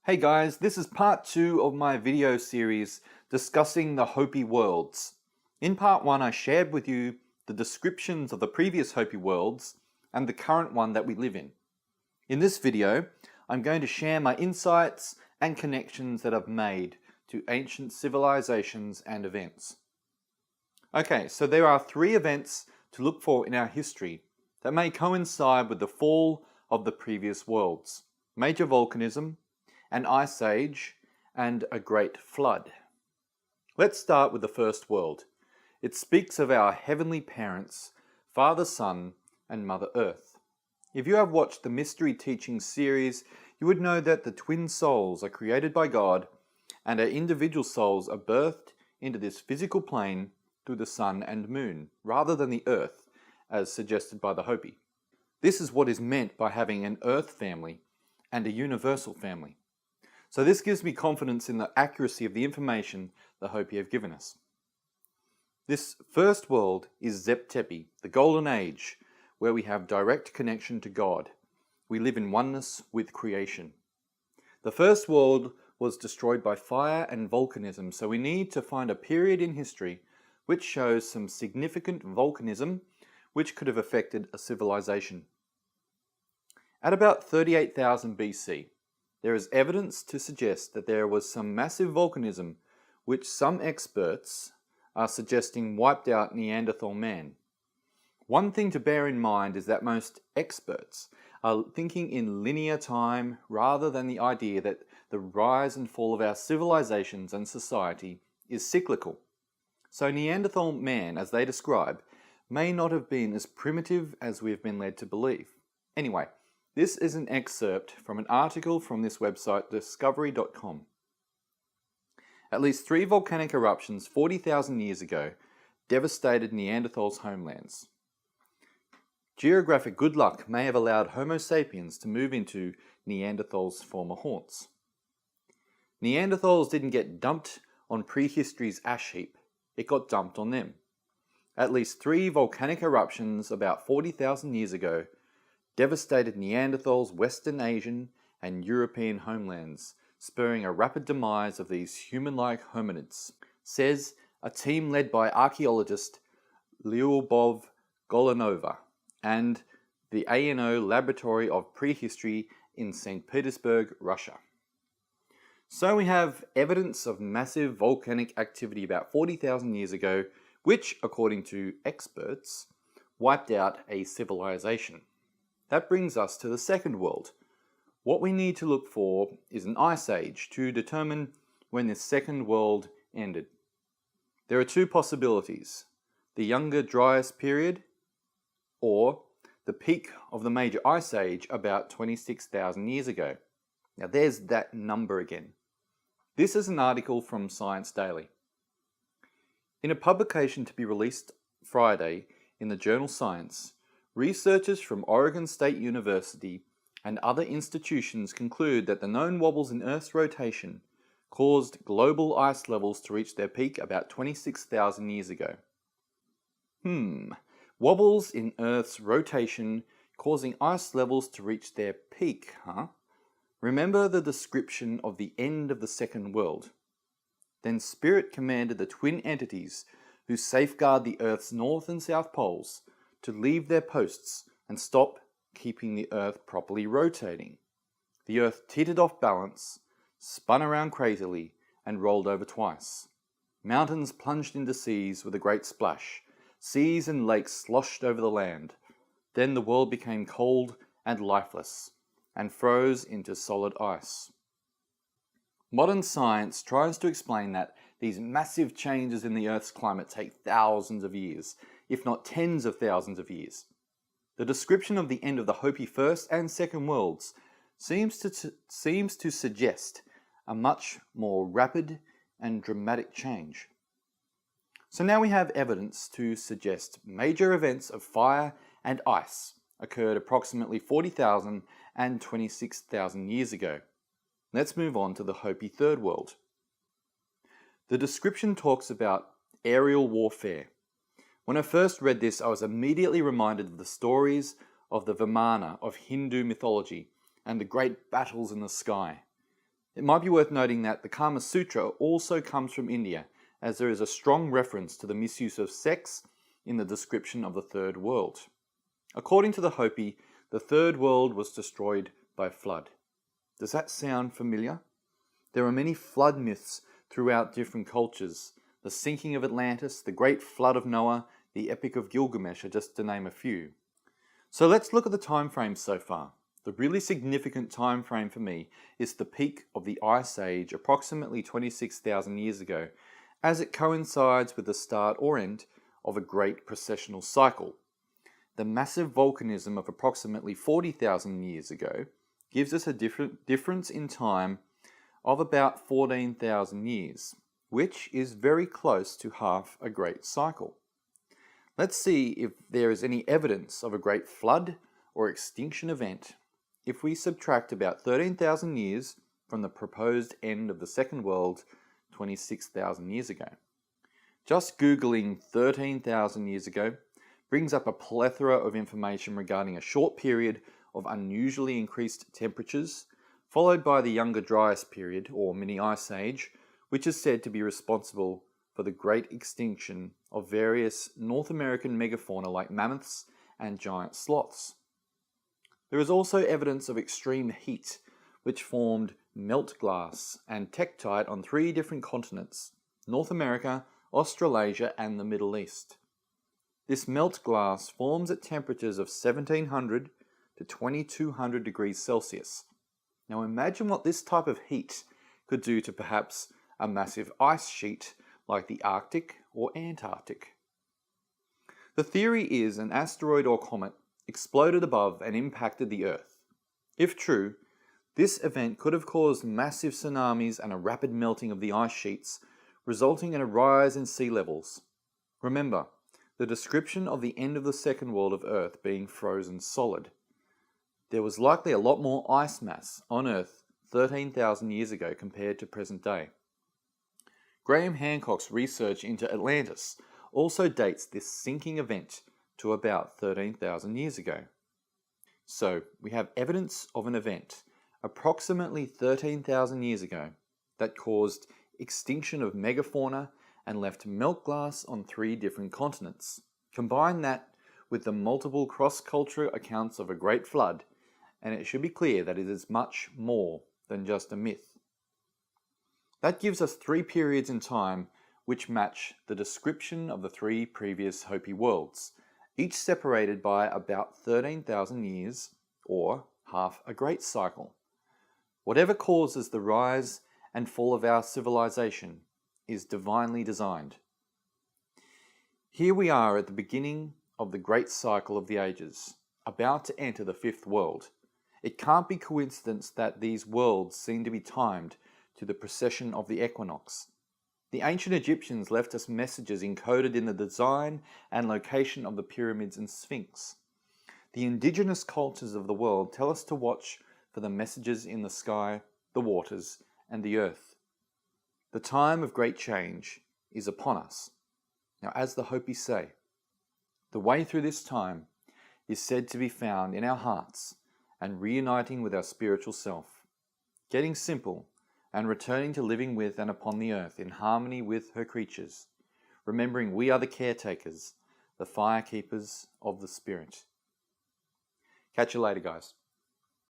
Hey guys, this is part 2 of my video series discussing the Hopi worlds. In part 1 I shared with you the descriptions of the previous Hopi worlds and the current one that we live in. In this video I'm going to share my insights and connections that I've made to ancient civilizations and events. Okay, so there are 3 events to look for in our history that may coincide with the fall of the previous worlds: major volcanism, an ice age, and a great flood. Let's start with the first world. It speaks of our heavenly parents, Father Sun and Mother Earth. If you have watched the Mystery Teaching series, you would know that the twin souls are created by God and our individual souls are birthed into this physical plane through the sun and moon, rather than the earth, as suggested by the Hopi. This is what is meant by having an earth family and a universal family. So this gives me confidence in the accuracy of the information the Hopi have given us. This first world is Zep Tepi, the Golden Age, where we have direct connection to God. We live in oneness with creation. The first world was destroyed by fire and volcanism, so we need to find a period in history which shows some significant volcanism which could have affected a civilization. At about 38,000 BC, there is evidence to suggest that there was some massive volcanism which some experts are suggesting wiped out Neanderthal man. One thing to bear in mind is that most experts are thinking in linear time rather than the idea that the rise and fall of our civilizations and society is cyclical. So Neanderthal man, as they describe, may not have been as primitive as we have been led to believe. Anyway, this is an excerpt from an article from this website, discovery.com. At least 3 volcanic eruptions 40,000 years ago devastated Neanderthals' homelands. Geographic good luck may have allowed Homo sapiens to move into Neanderthals' former haunts. Neanderthals didn't get dumped on prehistory's ash heap, it got dumped on them. At least 3 volcanic eruptions about 40,000 years ago devastated Neanderthals' Western Asian and European homelands, spurring a rapid demise of these human-like hominids, says a team led by archaeologist Lyubov Golunova and the ANO Laboratory of Prehistory in St. Petersburg, Russia. So we have evidence of massive volcanic activity about 40,000 years ago, which, according to experts, wiped out a civilization. That brings us to the second world. What we need to look for is an ice age to determine when this second world ended. There are 2 possibilities: the Younger Dryas period or the peak of the major ice age about 26,000 years ago. Now there's that number again. This is an article from Science Daily. In a publication to be released Friday in the journal Science, researchers from Oregon State University and other institutions conclude that the known wobbles in Earth's rotation caused global ice levels to reach their peak about 26,000 years ago. Wobbles in Earth's rotation causing ice levels to reach their peak, huh? Remember the description of the end of the second world. Then Spirit commanded the twin entities who safeguard the Earth's north and south poles to leave their posts and stop keeping the Earth properly rotating. The Earth teetered off balance, spun around crazily, and rolled over twice. Mountains plunged into seas with a great splash. Seas and lakes sloshed over the land. Then the world became cold and lifeless, and froze into solid ice. Modern science tries to explain that these massive changes in the Earth's climate take thousands of years, if not tens of thousands of years. The description of the end of the Hopi First and Second Worlds seems to suggest a much more rapid and dramatic change. So now we have evidence to suggest major events of fire and ice occurred approximately 40,000 and 26,000 years ago. Let's move on to the Hopi Third World. The description talks about aerial warfare. When I first read this, I was immediately reminded of the stories of the Vimana of Hindu mythology and the great battles in the sky. It might be worth noting that the Kama Sutra also comes from India, as there is a strong reference to the misuse of sex in the description of the third world. According to the Hopi, the third world was destroyed by flood. Does that sound familiar? There are many flood myths throughout different cultures. The sinking of Atlantis, the great flood of Noah, the Epic of Gilgamesh are just to name a few. So let's look at the time frames so far. The really significant time frame for me is the peak of the Ice Age approximately 26,000 years ago, as it coincides with the start or end of a great precessional cycle. The massive volcanism of approximately 40,000 years ago gives us a difference in time of about 14,000 years, which is very close to half a great cycle. Let's see if there is any evidence of a great flood or extinction event if we subtract about 13,000 years from the proposed end of the Second World 26,000 years ago. Just Googling 13,000 years ago brings up a plethora of information regarding a short period of unusually increased temperatures, followed by the Younger Dryas period, or Mini Ice Age, which is said to be responsible for the great extinction of various North American megafauna like mammoths and giant sloths. There is also evidence of extreme heat, which formed melt glass and tektite on 3 different continents: North America, Australasia, and the Middle East. This melt glass forms at temperatures of 1700 to 2200 degrees Celsius. Now imagine what this type of heat could do to perhaps a massive ice sheet like the Arctic or Antarctic. The theory is an asteroid or comet exploded above and impacted the Earth. If true, this event could have caused massive tsunamis and a rapid melting of the ice sheets, resulting in a rise in sea levels. Remember, the description of the end of the second world of Earth being frozen solid. There was likely a lot more ice mass on Earth 13,000 years ago compared to present day. Graham Hancock's research into Atlantis also dates this sinking event to about 13,000 years ago. So we have evidence of an event approximately 13,000 years ago that caused extinction of megafauna and left melt glass on 3 different continents. Combine that with the multiple cross-cultural accounts of a great flood, and it should be clear that it is much more than just a myth. That gives us 3 periods in time which match the description of the 3 previous Hopi worlds, each separated by about 13,000 years, or half a great cycle. Whatever causes the rise and fall of our civilization is divinely designed. Here we are at the beginning of the great cycle of the ages, about to enter the 5th world. It can't be coincidence that these worlds seem to be timed to the precession of the equinox. The ancient Egyptians left us messages encoded in the design and location of the pyramids and Sphinx. The indigenous cultures of the world tell us to watch for the messages in the sky, the waters, and the earth. The time of great change is upon us. Now, as the Hopi say, the way through this time is said to be found in our hearts and reuniting with our spiritual self, getting simple and returning to living with and upon the earth in harmony with her creatures, remembering we are the caretakers, the fire keepers of the spirit. Catch you later, guys.